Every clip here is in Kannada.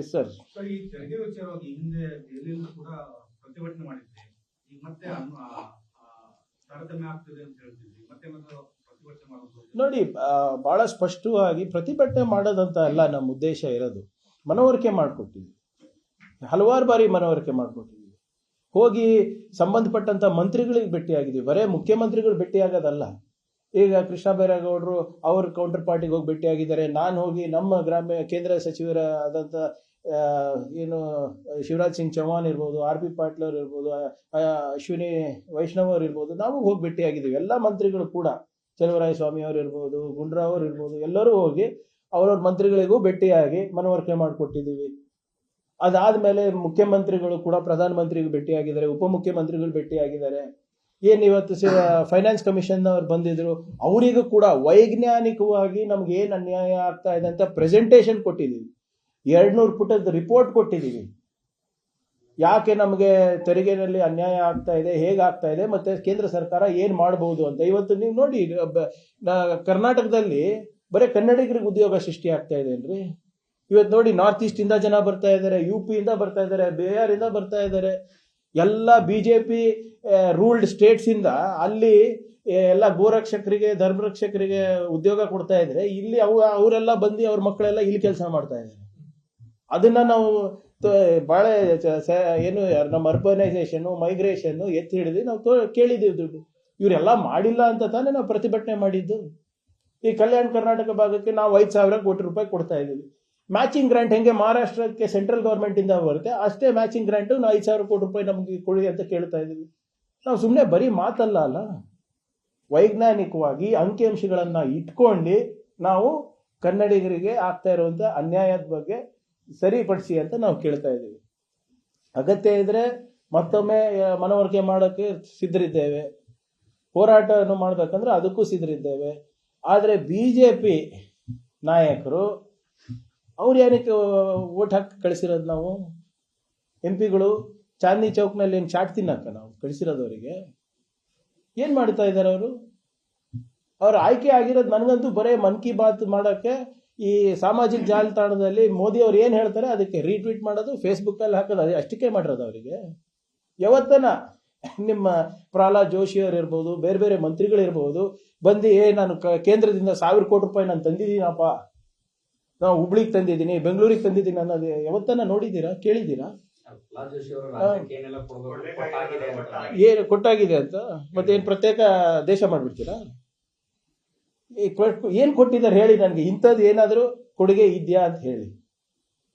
Yes sir. ಸರ್, ಈ ತೆರಿಗೆ ವಿಚಾರವಾಗಿ ಹಿಂದೆ ದೆಹಲಿಯಲ್ಲೂ ಕೂಡ ಪ್ರತಿಭಟನೆ ಮಾಡಿದ್ದೆ. ಈಗ ಮತ್ತೆ ತಾರತಮ್ಯ ಆಗ್ತದೆ ಅಂತ ಹೇಳ್ತಿದ್ವಿ. ಮತ್ತೆ ಪ್ರತಿಭಟನೆ ಮಾಡೋದು ನೋಡಿ, ಬಹಳ ಸ್ಪಷ್ಟವಾಗಿ ಪ್ರತಿಭಟನೆ ಮಾಡೋದಂತ ಅಲ್ಲ ನಮ್ಮ ಉದ್ದೇಶ ಇರೋದು. ಮನವರಿಕೆ ಮಾಡಿಕೊಟ್ಟಿದ್ವಿ, ಹಲವಾರು ಬಾರಿ ಮನವರಿಕೆ ಮಾಡಿಕೊಟ್ಟಿದ್ವಿ. ಹೋಗಿ ಸಂಬಂಧಪಟ್ಟಂತ ಮಂತ್ರಿಗಳಿಗೆ ಭೇಟಿಯಾಗಿದ್ದೀವಿ. ಬರೇ ಮುಖ್ಯಮಂತ್ರಿಗಳು ಭೇಟಿಯಾಗೋದಲ್ಲ. ಈಗ ಕೃಷ್ಣ ಬೈರೇಗೌಡರು ಅವ್ರ ಕೌಂಟರ್ ಪಾರ್ಟಿಗೆ ಹೋಗಿ ಭೇಟಿಯಾಗಿದ್ದಾರೆ. ನಾನು ಹೋಗಿ ನಮ್ಮ ಕೇಂದ್ರ ಸಚಿವರಾದಂಥ ಏನು ಶಿವರಾಜ್ ಸಿಂಗ್ ಚೌಹಾಣ್ ಇರ್ಬೋದು, ಆರ್ ಪಿ ಪಾಟೀಲ್ ಅವ್ರು ಇರ್ಬೋದು, ಅಶ್ವಿನಿ ವೈಷ್ಣವ್ ಅವ್ರು ಇರ್ಬೋದು, ನಾವು ಹೋಗಿ ಭೇಟಿಯಾಗಿದ್ದೀವಿ. ಎಲ್ಲ ಮಂತ್ರಿಗಳು ಕೂಡ, ಚಲುವರಾಯಸ್ವಾಮಿ ಅವ್ರು ಇರ್ಬೋದು, ಗುಂಡ್ರಾವ್ ಅವ್ರು ಇರ್ಬೋದು, ಎಲ್ಲರೂ ಹೋಗಿ ಅವ್ರವ್ರ ಮಂತ್ರಿಗಳಿಗೂ ಭೇಟಿಯಾಗಿ ಮನವರಿಕೆ ಮಾಡಿಕೊಟ್ಟಿದ್ದೀವಿ. ಅದಾದ್ಮೇಲೆ ಮುಖ್ಯಮಂತ್ರಿಗಳು ಕೂಡ ಪ್ರಧಾನಮಂತ್ರಿಗೂ ಭೇಟಿಯಾಗಿದ್ದಾರೆ, ಉಪಮುಖ್ಯಮಂತ್ರಿಗಳು ಭೇಟಿಯಾಗಿದ್ದಾರೆ. ಏನ್ ಇವತ್ತು ಫೈನಾನ್ಸ್ ಕಮಿಷನ್ ಅವ್ರು ಬಂದಿದ್ರು, ಅವರಿಗೂ ಕೂಡ ವೈಜ್ಞಾನಿಕವಾಗಿ ನಮ್ಗೆ ಏನ್ ಅನ್ಯಾಯ ಆಗ್ತಾ ಇದೆ ಅಂತ ಪ್ರೆಸೆಂಟೇಶನ್ ಕೊಟ್ಟಿದ್ದೀವಿ. 200 ಪುಟದ ರಿಪೋರ್ಟ್ ಕೊಟ್ಟಿದ್ದೀವಿ. ಯಾಕೆ ನಮಗೆ ತೆರಿಗೆನಲ್ಲಿ ಅನ್ಯಾಯ ಆಗ್ತಾ ಇದೆ, ಹೇಗಾಗ್ತಾ ಇದೆ, ಮತ್ತೆ ಕೇಂದ್ರ ಸರ್ಕಾರ ಏನ್ ಮಾಡಬಹುದು ಅಂತ. ಇವತ್ತು ನೀವು ನೋಡಿ, ಕರ್ನಾಟಕದಲ್ಲಿ ಬರೀ ಕನ್ನಡಿಗರಿಗೆ ಉದ್ಯೋಗ ಸೃಷ್ಟಿ ಆಗ್ತಾ ಇದೆ ಏನ್ರಿ. ಇವತ್ತು ನೋಡಿ, ನಾರ್ತ್ ಈಸ್ಟ್ ಇಂದ ಜನ ಬರ್ತಾ ಇದ್ದಾರೆ, UP ಇಂದ ಬರ್ತಾ ಇದ್ದಾರೆ, ಬಿಹಾರ್ ಇಂದ ಬರ್ತಾ ಇದ್ದಾರೆ. ಎಲ್ಲ ಬಿಜೆಪಿ ರೂಲ್ಡ್ ಸ್ಟೇಟ್ಸ್ ಇಂದ ಅಲ್ಲಿ ಎಲ್ಲ ಗೋರಕ್ಷಕರಿಗೆ, ಧರ್ಮರಕ್ಷಕರಿಗೆ ಉದ್ಯೋಗ ಕೊಡ್ತಾ ಇದ್ರೆ, ಇಲ್ಲಿ ಅವರೆಲ್ಲ ಬಂದು ಅವ್ರ ಮಕ್ಕಳೆಲ್ಲ ಇಲ್ಲಿ ಕೆಲಸ ಮಾಡ್ತಾ ಇದ್ದಾರೆ. ಅದನ್ನ ನಾವು ಬಹಳ ಏನು ನಮ್ಮ ಅರ್ಬನೈಸೇಷನ್, ಮೈಗ್ರೇಷನ್ ಎತ್ತಿ ಹಿಡಿದು ನಾವು ಕೇಳಿದ್ದೀವಿ ದುಡ್ಡು. ಇವರೆಲ್ಲ ಮಾಡಿಲ್ಲ ಅಂತ ತಾನೇ ನಾವು ಪ್ರತಿಭಟನೆ ಮಾಡಿದ್ದು. ಈ ಕಲ್ಯಾಣ ಕರ್ನಾಟಕ ಭಾಗಕ್ಕೆ ನಾವು 5,000 ಕೋಟಿ ರೂಪಾಯಿ ಕೊಡ್ತಾ ಇದ್ದೀವಿ. ಮ್ಯಾಚಿಂಗ್ ಗ್ರಾಂಟ್ ಹೆಂಗೆ ಮಹಾರಾಷ್ಟ್ರಕ್ಕೆ ಸೆಂಟ್ರಲ್ ಗವರ್ಮೆಂಟ್ ಇಂದ ಬರುತ್ತೆ, ಅಷ್ಟೇ ಮ್ಯಾಚಿಂಗ್ ಗ್ರಾಂಟ್ ನಾವು 5,000 ಕೋಟಿ ರೂಪಾಯಿ ನಮ್ಗೆ ಕೊಡಿ ಅಂತ ಕೇಳ್ತಾ ಇದ್ದೀವಿ. ನಾವು ಸುಮ್ಮನೆ ಬರೀ ಮಾತಲ್ಲ ಅಲ್ಲ, ವೈಜ್ಞಾನಿಕವಾಗಿ ಅಂಕಿಅಂಶಗಳನ್ನ ಇಟ್ಕೊಂಡು ನಾವು ಕನ್ನಡಿಗರಿಗೆ ಆಗ್ತಾ ಇರುವಂತ ಅನ್ಯಾಯದ ಬಗ್ಗೆ ಸರಿಪಡಿಸಿ ಅಂತ ನಾವು ಕೇಳ್ತಾ ಇದ್ದೀವಿ. ಅಗತ್ಯ ಇದ್ರೆ ಮತ್ತೊಮ್ಮೆ ಮನವರಿಕೆ ಮಾಡೋಕ್ಕೆ ಸಿದ್ಧರಿದ್ದೇವೆ, ಹೋರಾಟವನ್ನು ಮಾಡ್ಬೇಕಂದ್ರೆ ಅದಕ್ಕೂ ಸಿದ್ಧರಿದ್ದೇವೆ. ಆದ್ರೆ ಬಿಜೆಪಿ ನಾಯಕರು ಅವ್ರು ಏನಕ್ಕೆ ಓಟ್ ಹಾಕಿ ಕಳಿಸಿರೋದು? ನಾವು MP ಗಳು ಚಾಂದಿನಿ ಚೌಕ್ನಲ್ಲಿ ಏನು ಚಾಟ್ ತಿನ್ನಕ್ಕ ನಾವು ಕಳಿಸಿರೋದವರಿಗೆ? ಏನ್ ಮಾಡ್ತಾ ಇದ್ದಾರೆ ಅವರು? ಅವ್ರು ಆಯ್ಕೆ ಆಗಿರೋದು ನನಗಂತೂ ಬರೇ ಮನ್ ಕಿ ಬಾತ್ ಮಾಡೋಕ್ಕೆ, ಈ ಸಾಮಾಜಿಕ ಜಾಲತಾಣದಲ್ಲಿ ಮೋದಿ ಅವ್ರು ಏನ್ ಹೇಳ್ತಾರೆ ಅದಕ್ಕೆ ರೀಟ್ವೀಟ್ ಮಾಡೋದು, ಫೇಸ್ಬುಕ್ ಅಲ್ಲಿ ಹಾಕೋದು, ಅದೇ ಅಷ್ಟಕ್ಕೆ ಮಾಡಿರೋದು ಅವರಿಗೆ. ಯಾವತ್ತನ ನಿಮ್ಮ ಪ್ರಹ್ಲಾದ್ ಜೋಶಿ ಅವ್ರು ಇರ್ಬೋದು, ಬೇರೆ ಬೇರೆ ಮಂತ್ರಿಗಳಿರ್ಬೋದು, ಬಂದು ನಾನು ಕೇಂದ್ರದಿಂದ 1,000 ಕೋಟಿ ರೂಪಾಯಿ ನಾನು ತಂದಿದ್ದೀನಪ್ಪ, ನಾವು ಹುಬ್ಳಿಗೆ ತಂದಿದ್ದೀನಿ, ಬೆಂಗಳೂರಿಗೆ ತಂದಿದ್ದೀನಿ ಅನ್ನೋದು ಯಾವತ್ತನ ನೋಡಿದ್ದೀರಾ, ಕೇಳಿದ್ದೀರಾ? ಏನು ಕೊಟ್ಟಾಗಿದೆ ಅಂತ ಮತ್ತೆ ಏನ್ ಪ್ರತ್ಯೇಕ ದೇಶ ಮಾಡ್ಬಿಡ್ತೀರಾ? ಏನ್ ಕೊಟ್ಟಿದ್ದಾರೆ ಹೇಳಿ ನನಗೆ, ಇಂಥದ್ದು ಏನಾದರೂ ಕೊಡುಗೆ ಇದೆಯಾ ಅಂತ ಹೇಳಿ.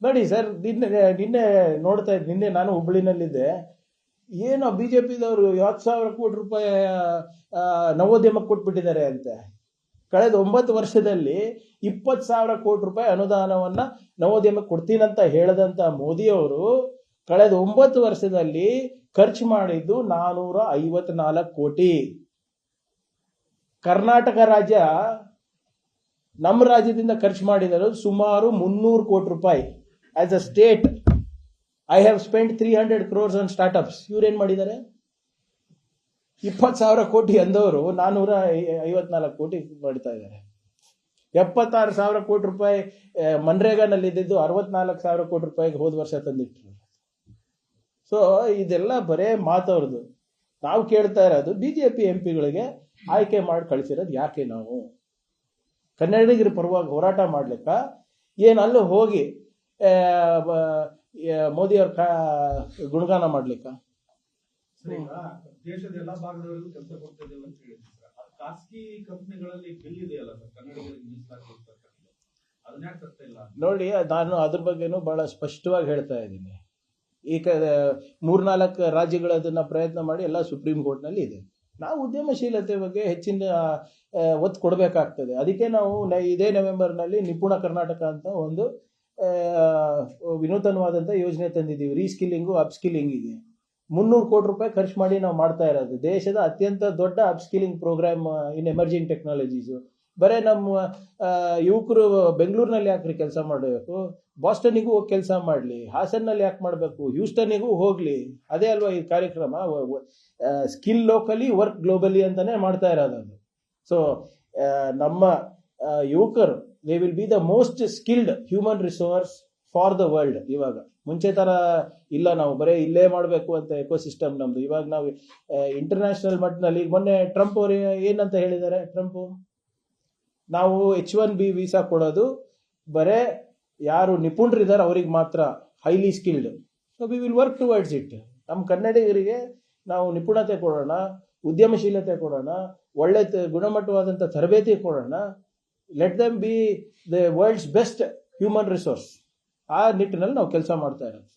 ನೋಡಿ ಸರ್, ನಿನ್ನೆ ನೋಡ್ತಾ ಇದ್ದೆ, ನಿನ್ನೆ ನಾನು ಹುಬ್ಳಿನಲ್ಲಿದ್ದೆ. ಏನೋ ಬಿಜೆಪಿದವರು 50,000 ಕೋಟಿ ರೂಪಾಯಿ ನವೋದ್ಯಮಕ್ಕೆ ಕೊಟ್ಬಿಟ್ಟಿದ್ದಾರೆ ಅಂತೆ. ಕಳೆದ 9 ವರ್ಷದಲ್ಲಿ 20,000 ಕೋಟಿ ರೂಪಾಯಿ ಅನುದಾನವನ್ನ ನವೋದ್ಯಮಕ್ಕೆ ಕೊಡ್ತೀನಂತ ಹೇಳದಂತ ಮೋದಿ ಅವರು ಕಳೆದ 9 ವರ್ಷದಲ್ಲಿ ಖರ್ಚು ಮಾಡಿದ್ದು 454 ಕೋಟಿ. ಕರ್ನಾಟಕ ರಾಜ್ಯ, ನಮ್ಮ ರಾಜ್ಯದಿಂದ ಖರ್ಚು ಮಾಡಿದರು ಸುಮಾರು 300 ಕೋಟಿ ರೂಪಾಯಿ. As a state I have spend 300 crores on startups. ಇವ್ರೇನ್ ಮಾಡಿದ್ದಾರೆ? 20,000 ಕೋಟಿ ಅಂದವರು 454 ಕೋಟಿ ಮಾಡ್ತಾ ಇದ್ದಾರೆ. 76,000 ಕೋಟಿ ರೂಪಾಯಿ ಮನ್ರೇಗಾನಲ್ಲಿ ಇದ್ದಿದ್ದು 64,000 ಕೋಟಿ ರೂಪಾಯಿಗೆ ಹೋದ ವರ್ಷ ತಂದಿಟ್ರು. ಸೊ ಇದೆಲ್ಲ ಬರೇ ಮಾತವ್ರದ್ದು. ನಾವು ಕೇಳ್ತಾ ಇರೋದು, ಬಿಜೆಪಿ MP ಗಳಿಗೆ ಆಯ್ಕೆ ಮಾಡಿ ಕಳಿಸಿರೋದು ಯಾಕೆ? ನಾವು ಕನ್ನಡಿಗರ ಪರವಾಗಿ ಹೋರಾಟ ಮಾಡ್ಲಿಕ್ಕ, ಏನಲ್ಲೂ ಹೋಗಿ ಮೋದಿ ಅವ್ರ ಗುಣಗಾನ ಮಾಡ್ಲಿಕ್ಕ? ದೇಶದ ಎಲ್ಲಾ ಭಾಗದವರೆಗೂ ಕೆಲಸ ಕೊಡ್ತಿದ್ದೇವೆ ಅಂತ ಹೇಳಿದ್ರು. ಖಾಸಗಿ ಕಂಪನಿಗಳಲ್ಲಿ ಬಿಲ್ ಇದೆಯಲ್ಲ ಸರ್, ಕನ್ನಡಿಗರಿಗೆ ಮೀಸಲಾತಿ ಅದನ್ನ ಯಾಕೆ ತರ್ತಾ ಇಲ್ಲ? ನೋಡಿ, ನಾನು ಅದ್ರ ಬಗ್ಗೆನೂ ಬಹಳ ಸ್ಪಷ್ಟವಾಗಿ ಹೇಳ್ತಾ ಇದ್ದೀನಿ. ಈಗ 3-4 ರಾಜ್ಯಗಳು ಅದನ್ನ ಪ್ರಯತ್ನ ಮಾಡಿ ಎಲ್ಲ ಸುಪ್ರೀಂ ಕೋರ್ಟ್ ನಲ್ಲಿ ಇದೆ. ನಾವು ಉದ್ಯಮಶೀಲತೆ ಬಗ್ಗೆ ಹೆಚ್ಚಿನ ಒತ್ತು ಕೊಡಬೇಕಾಗ್ತದೆ. ಅದಕ್ಕೆ ನಾವು ಇದೇ ನವೆಂಬರ್ನಲ್ಲಿ ನಿಪುಣ ಕರ್ನಾಟಕ ಅಂತ ಒಂದು ವಿನೂತನವಾದಂಥ ಯೋಜನೆ ತಂದಿದ್ದೀವಿ. ರೀಸ್ಕಿಲ್ಲಿಂಗು ಅಪ್ಸ್ಕಿಲ್ಲಿಂಗಿಗೆ 300 ಕೋಟಿ ರೂಪಾಯಿ ಖರ್ಚು ಮಾಡಿ ನಾವು ಮಾಡ್ತಾ ಇರೋದು. ದೇಶದ ಅತ್ಯಂತ ದೊಡ್ಡ ಅಪ್ಸ್ಕಿಲ್ಲಿಂಗ್ ಪ್ರೋಗ್ರಾಮ್ ಇನ್ ಎಮರ್ಜಿಂಗ್ ಟೆಕ್ನಾಲಜೀಸು. ಬರೇ ನಮ್ಮ ಯುವಕರು ಬೆಂಗಳೂರಿನಲ್ಲಿ ಯಾಕ್ರಿ ಕೆಲಸ ಮಾಡಬೇಕು? ಬಾಸ್ಟನ್ನಿಗೂ ಹೋಗಿ ಕೆಲಸ ಮಾಡಲಿ. ಹಾಸನ್ನಲ್ಲಿ ಯಾಕೆ ಮಾಡಬೇಕು? ಹ್ಯೂಸ್ಟನ್ನಿಗೂ ಹೋಗ್ಲಿ. ಅದೇ ಅಲ್ವಾ ಈ ಕಾರ್ಯಕ್ರಮ, ಸ್ಕಿಲ್ ಲೋಕಲಿ ವರ್ಕ್ ಗ್ಲೋಬಲಿ ಅಂತಾನೆ ಮಾಡ್ತಾ ಇರೋದು ಅದು. ಸೊ ನಮ್ಮ ಯುವಕರು, they will be the most skilled human resource for the world. ಇವಾಗ ಮುಂಚೆ ತರ ಇಲ್ಲ, ನಾವು ಬರೀ ಇಲ್ಲೇ ಮಾಡಬೇಕು ಅಂತ ಎಕೋಸಿಸ್ಟಮ್ ನಮ್ದು. ಇವಾಗ ನಾವು ಇಂಟರ್ನ್ಯಾಷನಲ್ ಮಟ್ಟದಲ್ಲಿ, ಈಗ ಮೊನ್ನೆ ಟ್ರಂಪ್ ಅವರು ಏನಂತ ಹೇಳಿದ್ದಾರೆ, ಟ್ರಂಪ್ ನಾವು H1B ವೀಸಾ ಕೊಡೋದು ಬರೇ ಯಾರು ನಿಪುಣರಿದ್ದಾರೆ ಅವ್ರಿಗೆ ಮಾತ್ರ, highly skilled. So we will work towards it. ನಮ್ಮ ಕನ್ನಡಿಗರಿಗೆ ನಾವು ನಿಪುಣತೆ ಕೊಡೋಣ, ಉದ್ಯಮಶೀಲತೆ ಕೊಡೋಣ, ಒಳ್ಳೆ ಗುಣಮಟ್ಟವಾದಂಥ ತರಬೇತಿ ಕೊಡೋಣ. Let them be the world's best human resource. ಆ ನಿಟ್ಟಿನಲ್ಲಿ ನಾವು ಕೆಲಸ ಮಾಡ್ತಾ ಇರೋದು.